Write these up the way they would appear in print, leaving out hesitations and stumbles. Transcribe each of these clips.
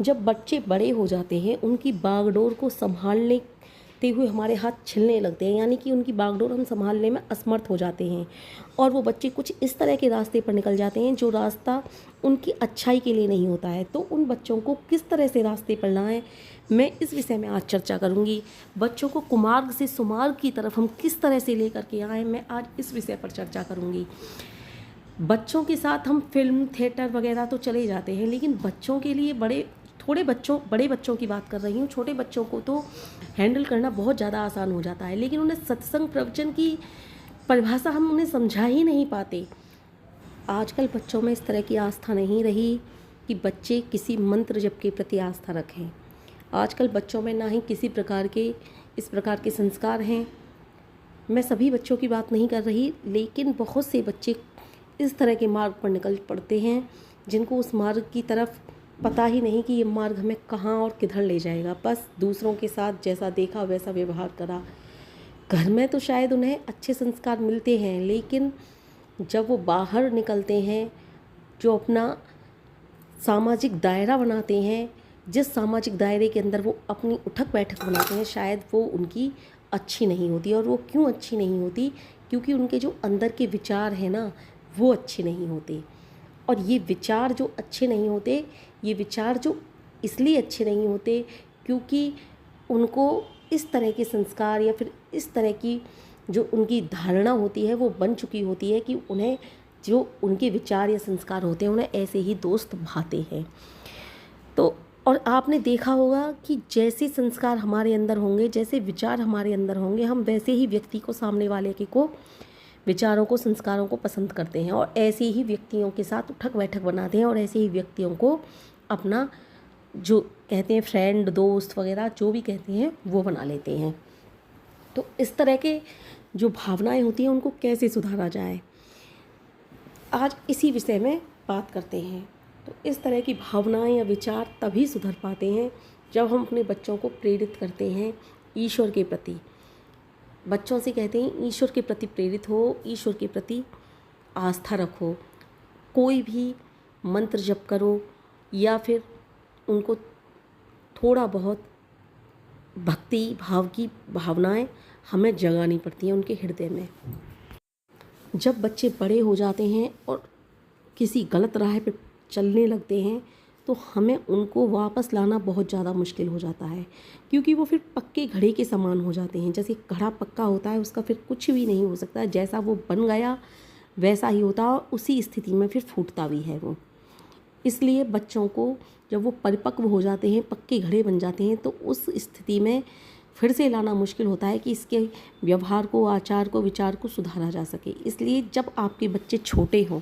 जब बच्चे बड़े हो जाते हैं उनकी बागडोर को संभालते हुए हमारे हाथ छिलने लगते हैं, यानी कि उनकी बागडोर हम संभालने में असमर्थ हो जाते हैं और वो बच्चे कुछ इस तरह के रास्ते पर निकल जाते हैं जो रास्ता उनकी अच्छाई के लिए नहीं होता है। तो उन बच्चों को किस तरह से रास्ते पर लाएं, मैं इस विषय में आज चर्चा करूंगी। बच्चों को कुमार्ग से सुमार्ग की तरफ हम किस तरह से लेकर के आएँ, मैं आज इस विषय पर चर्चा करूंगी। बच्चों के साथ हम फिल्म थिएटर वगैरह तो चले जाते हैं, लेकिन बच्चों के लिए बड़े बच्चों की बात कर रही हूँ। छोटे बच्चों को तो हैंडल करना बहुत ज़्यादा आसान हो जाता है, लेकिन उन्हें सत्संग प्रवचन की परिभाषा हम उन्हें समझा ही नहीं पाते। आजकल बच्चों में इस तरह की आस्था नहीं रही कि बच्चे किसी मंत्र जप के प्रति आस्था रखें। आजकल बच्चों में ना ही किसी प्रकार के इस प्रकार के संस्कार हैं। मैं सभी बच्चों की बात नहीं कर रही, लेकिन बहुत से बच्चे इस तरह के मार्ग पर निकल पड़ते हैं जिनको उस मार्ग की तरफ पता ही नहीं कि ये मार्ग हमें कहाँ और किधर ले जाएगा। बस दूसरों के साथ जैसा देखा वैसा व्यवहार करा। घर में तो शायद उन्हें अच्छे संस्कार मिलते हैं, लेकिन जब वो बाहर निकलते हैं, जो अपना सामाजिक दायरा बनाते हैं, जिस सामाजिक दायरे के अंदर वो अपनी उठक बैठक बनाते हैं, शायद वो उनकी अच्छी नहीं होती। और वो क्यों अच्छी नहीं होती? क्योंकि उनके जो अंदर के विचार हैं ना, वो अच्छे नहीं होते। और ये विचार जो अच्छे नहीं होते, ये विचार जो इसलिए अच्छे नहीं होते क्योंकि उनको इस तरह के संस्कार या फिर इस तरह की जो उनकी धारणा होती है वो बन चुकी होती है कि उन्हें जो उनके विचार या संस्कार होते हैं उन्हें ऐसे ही दोस्त भाते हैं। तो और आपने देखा होगा कि जैसे संस्कार हमारे अंदर होंगे, जैसे विचार हमारे अंदर होंगे, हम वैसे ही व्यक्ति को, सामने वाले को, विचारों को, संस्कारों को पसंद करते हैं और ऐसे ही व्यक्तियों के साथ उठक बैठक बनाते हैं और ऐसे ही व्यक्तियों को अपना, जो कहते हैं फ्रेंड, दोस्त वगैरह जो भी कहते हैं, वो बना लेते हैं। तो इस तरह के जो भावनाएं होती हैं उनको कैसे सुधारा जाए, आज इसी विषय में बात करते हैं। तो इस तरह की भावनाएं या विचार तभी सुधर पाते हैं जब हम अपने बच्चों को प्रेरित करते हैं ईश्वर के प्रति। बच्चों से कहते हैं ईश्वर के प्रति प्रेरित हो, ईश्वर के प्रति आस्था रखो। कोई भी मंत्र जप करो या फिर उनको थोड़ा बहुत भक्ति भाव की भावनाएं हमें जगानी पड़ती हैं उनके हृदय में। जब बच्चे बड़े हो जाते हैं और किसी गलत राह पे चलने लगते हैं तो हमें उनको वापस लाना बहुत ज़्यादा मुश्किल हो जाता है, क्योंकि वो फिर पक्के घड़े के समान हो जाते हैं। जैसे घड़ा पक्का होता है, उसका फिर कुछ भी नहीं हो सकता, जैसा वो बन गया वैसा ही होता है और उसी स्थिति में फिर फूटता भी है वो। इसलिए बच्चों को जब वो परिपक्व हो जाते हैं, पक्के घड़े बन जाते हैं, तो उस स्थिति में फिर से लाना मुश्किल होता है कि इसके व्यवहार को, आचार को, विचार को सुधारा जा सके। इसलिए जब आपके बच्चे छोटे हों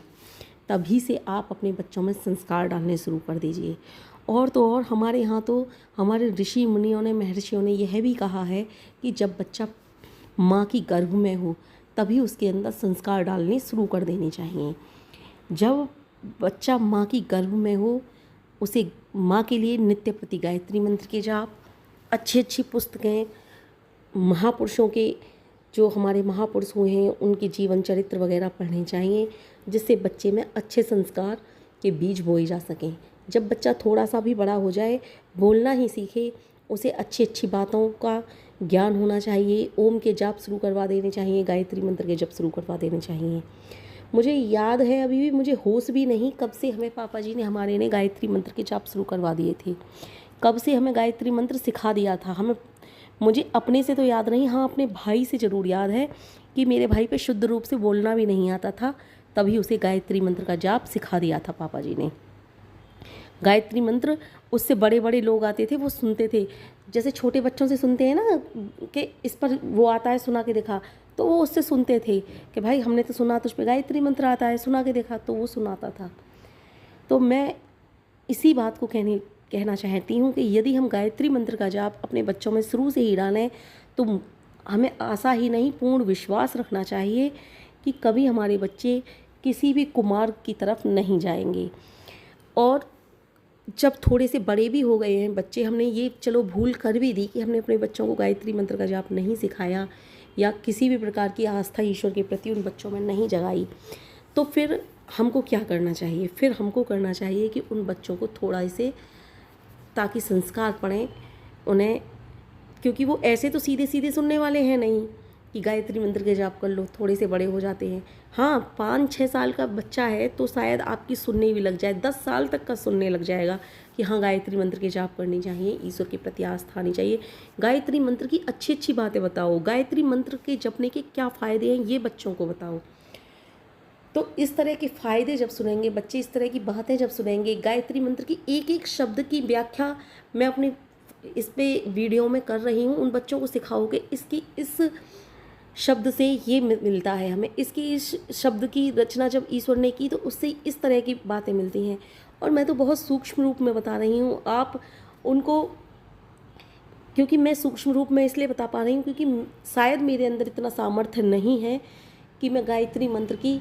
तभी से आप अपने बच्चों में संस्कार डालने शुरू कर दीजिए। और तो और हमारे यहाँ तो हमारे ऋषि मुनियों ने, महर्षियों ने यह भी कहा है कि जब बच्चा माँ की गर्भ में हो तभी उसके अंदर संस्कार डालने शुरू कर देने चाहिए। जब बच्चा माँ की गर्भ में हो, उसे माँ के लिए नित्य प्रति गायत्री मंत्र के जाप, अच्छी पुस्तकें, महापुरुषों के, जो हमारे महापुरुष हुए हैं उनके जीवन चरित्र वगैरह पढ़ने चाहिए, जिससे बच्चे में अच्छे संस्कार के बीज बोए जा सकें। जब बच्चा थोड़ा सा भी बड़ा हो जाए, बोलना ही सीखे, उसे अच्छी बातों का ज्ञान होना चाहिए। ओम के जाप शुरू करवा देने चाहिए, गायत्री मंत्र के जप शुरू करवा देने चाहिए। मुझे याद है, अभी भी मुझे होश भी नहीं कब से हमें पापा जी ने, हमारे ने गायत्री मंत्र के जाप शुरू करवा दिए थे, कब से हमें गायत्री मंत्र सिखा दिया था हमें। मुझे अपने से तो याद नहीं, हाँ अपने भाई से ज़रूर याद है कि मेरे भाई पे शुद्ध रूप से बोलना भी नहीं आता था, तभी उसे गायत्री मंत्र का जाप सिखा दिया था पापा जी ने। गायत्री मंत्र उससे बड़े बड़े लोग आते थे, वो सुनते थे, जैसे छोटे बच्चों से सुनते हैं ना कि इस पर वो आता है सुना के देखा, तो वो उससे सुनते थे कि भाई हमने तो सुना, तुझ पे गायत्री मंत्र आता है, सुना के देखा, तो वो सुनाता था। तो मैं इसी बात को कहना चाहती हूँ कि यदि हम गायत्री मंत्र का जाप अपने बच्चों में शुरू से ही डालें तो हमें आशा ही नहीं, पूर्ण विश्वास रखना चाहिए कि कभी हमारे बच्चे किसी भी कुमार्ग की तरफ नहीं जाएंगे। और जब थोड़े से बड़े भी हो गए हैं बच्चे, हमने ये चलो भूल कर भी दी कि हमने अपने बच्चों को गायत्री मंत्र का जाप नहीं सिखाया या किसी भी प्रकार की आस्था ईश्वर के प्रति उन बच्चों में नहीं जगाई, तो फिर हमको क्या करना चाहिए? फिर हमको करना चाहिए कि उन बच्चों को थोड़ा से ताकि संस्कार पड़ें उन्हें, क्योंकि वो ऐसे तो सीधे सीधे सुनने वाले हैं नहीं कि गायत्री मंत्र के जाप कर लो, थोड़े से बड़े हो जाते हैं। हाँ, 5-6 साल का बच्चा है तो शायद आपकी सुनने भी लग जाए, 10 साल तक का सुनने लग जाएगा कि हाँ गायत्री मंत्र के जाप करनी चाहिए, ईश्वर के प्रति आस्था आनी चाहिए। गायत्री मंत्र की अच्छी अच्छी बातें बताओ, गायत्री मंत्र के जपने के क्या फ़ायदे हैं ये बच्चों को बताओ। तो इस तरह के फ़ायदे जब सुनेंगे बच्चे, इस तरह की बातें जब सुनेंगे, गायत्री मंत्र की एक एक शब्द की व्याख्या मैं अपने इस पे वीडियो में कर रही हूँ, उन बच्चों को सिखाओगे इसकी इस शब्द से ये मिलता है हमें, इसकी इस शब्द की रचना जब ईश्वर ने की तो उससे इस तरह की बातें मिलती हैं। और मैं तो बहुत सूक्ष्म रूप में बता रही हूँ आप उनको, क्योंकि मैं सूक्ष्म रूप में इसलिए बता पा रही हूँ क्योंकि शायद मेरे अंदर इतना सामर्थ्य नहीं है कि मैं गायत्री मंत्र की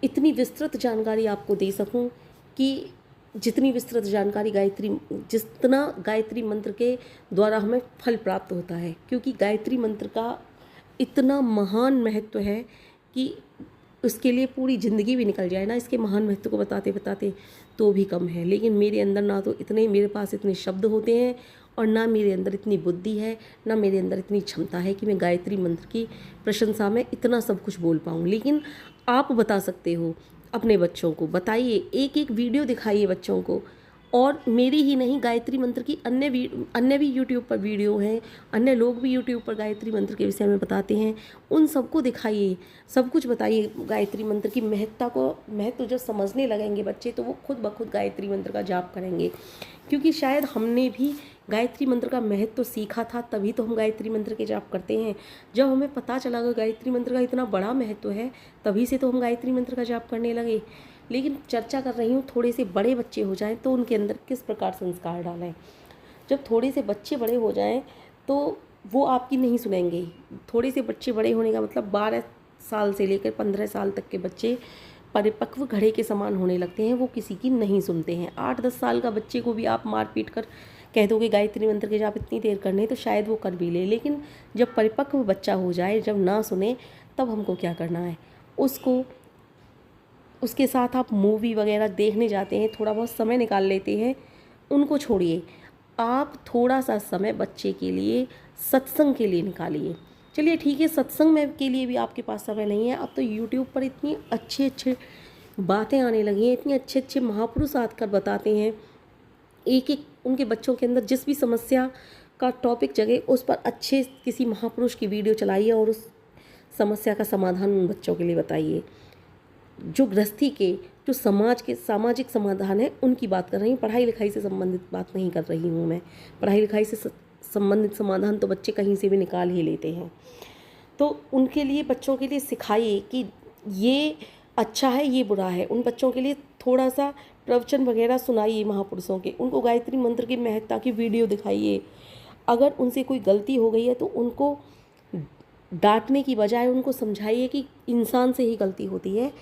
इतनी विस्तृत जानकारी आपको दे सकूं कि जितनी विस्तृत जानकारी जितना गायत्री मंत्र के द्वारा हमें फल प्राप्त होता है, क्योंकि गायत्री मंत्र का इतना महान महत्व है कि उसके लिए पूरी ज़िंदगी भी निकल जाए ना इसके महान महत्व को बताते बताते तो भी कम है। लेकिन मेरे अंदर ना तो इतने, मेरे पास इतने शब्द होते हैं और ना मेरे अंदर इतनी बुद्धि है, ना मेरे अंदर इतनी क्षमता है कि मैं गायत्री मंत्र की प्रशंसा में इतना सब कुछ बोल पाऊँ। लेकिन आप बता सकते हो अपने बच्चों को, बताइए, एक एक वीडियो दिखाइए बच्चों को। और मेरी ही नहीं, गायत्री मंत्र की अन्य भी यूट्यूब पर वीडियो हैं, अन्य लोग भी यूट्यूब पर गायत्री मंत्र के विषय में बताते हैं, उन सबको दिखाइए, सब कुछ बताइए। गायत्री मंत्र की महत्व जब समझने लगेंगे बच्चे तो वो खुद ब खुद गायत्री मंत्र का जाप करेंगे, क्योंकि शायद हमने भी गायत्री मंत्र का महत्व सीखा था तभी तो हम गायत्री मंत्र के जाप करते हैं। जब हमें पता चला कि गायत्री मंत्र का इतना बड़ा महत्व है तभी से तो हम गायत्री मंत्र का जाप करने लगे। लेकिन चर्चा कर रही हूँ थोड़े से बड़े बच्चे हो जाएं तो उनके अंदर किस प्रकार संस्कार डालें। जब थोड़े से बच्चे बड़े हो जाएं तो वो आपकी नहीं सुनेंगे। थोड़े से बच्चे बड़े होने का मतलब 12 साल से लेकर 15 साल तक के बच्चे परिपक्व घड़े के समान होने लगते हैं, वो किसी की नहीं सुनते हैं। 8-10 साल का बच्चे को भी आप मार पीट कर कह दोगे गायत्री मंत्र के जाप इतनी देर करने तो शायद वो कर भी ले। लेकिन जब परिपक्व बच्चा हो जाए, जब ना सुने, तब हमको क्या करना है, उसके साथ आप मूवी वगैरह देखने जाते हैं, थोड़ा बहुत समय निकाल लेते हैं, उनको छोड़िए। आप थोड़ा सा समय बच्चे के लिए सत्संग के लिए निकालिए। चलिए ठीक है, सत्संग में के लिए भी आपके पास समय नहीं है। अब तो यूट्यूब पर इतनी अच्छे बातें आने लगी हैं, इतने अच्छे महापुरुष आकर बताते हैं, एक एक उनके बच्चों के अंदर जिस भी समस्या का टॉपिक जगे उस पर अच्छे किसी महापुरुष की वीडियो चलाइए और उस समस्या का समाधान उन बच्चों के लिए बताइए। जो गृहस्थी के, जो समाज के सामाजिक समाधान है उनकी बात कर रही हूँ, पढ़ाई लिखाई से संबंधित बात नहीं कर रही हूँ मैं। पढ़ाई लिखाई से संबंधित समाधान तो बच्चे कहीं से भी निकाल ही लेते हैं। तो उनके लिए, बच्चों के लिए सिखाइए कि ये अच्छा है, ये बुरा है। उन बच्चों के लिए थोड़ा सा प्रवचन वगैरह सुनाइए महापुरुषों के, उनको गायत्री मंत्र की महत्ता की वीडियो दिखाइए। अगर उनसे कोई गलती हो गई है तो उनको डांटने की बजाय उनको समझाइए कि इंसान से ही गलती होती है,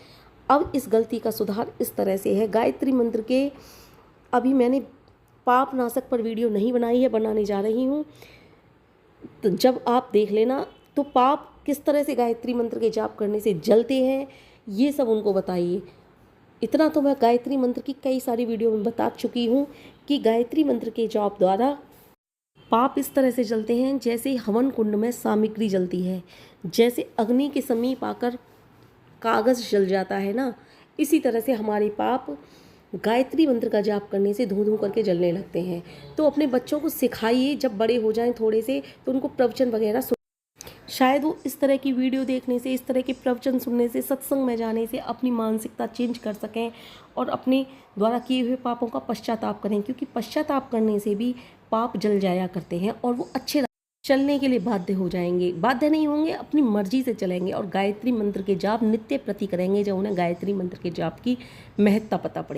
अब इस गलती का सुधार इस तरह से है। गायत्री मंत्र के अभी मैंने पाप नाशक पर वीडियो नहीं बनाई है, बनाने जा रही हूँ, तो जब आप देख लेना तो पाप किस तरह से गायत्री मंत्र के जाप करने से जलते हैं ये सब उनको बताइए। इतना तो मैं गायत्री मंत्र की कई सारी वीडियो में बता चुकी हूँ कि गायत्री मंत्र के जाप द्वारा पाप इस तरह से जलते हैं जैसे हवन कुंड में सामग्री जलती है, जैसे अग्नि के समीप आकर कागज़ जल जाता है ना, इसी तरह से हमारे पाप गायत्री मंत्र का जाप करने से धूं धूं करके जलने लगते हैं। तो अपने बच्चों को सिखाइए, जब बड़े हो जाएं थोड़े से तो उनको प्रवचन वगैरह शायद वो इस तरह की वीडियो देखने से, इस तरह के प्रवचन सुनने से, सत्संग में जाने से अपनी मानसिकता चेंज कर सकें और अपने द्वारा किए हुए पापों का पश्चाताप करें, क्योंकि पश्चाताप करने से भी पाप जल जाया करते हैं और वो अच्छे चलने के लिए बाध्य हो जाएंगे। बाध्य नहीं होंगे, अपनी मर्जी से चलेंगे और गायत्री मंत्र के जाप नित्य प्रति करेंगे जब उन्हें गायत्री मंत्र के जाप की महत्ता पता पड़ेगी।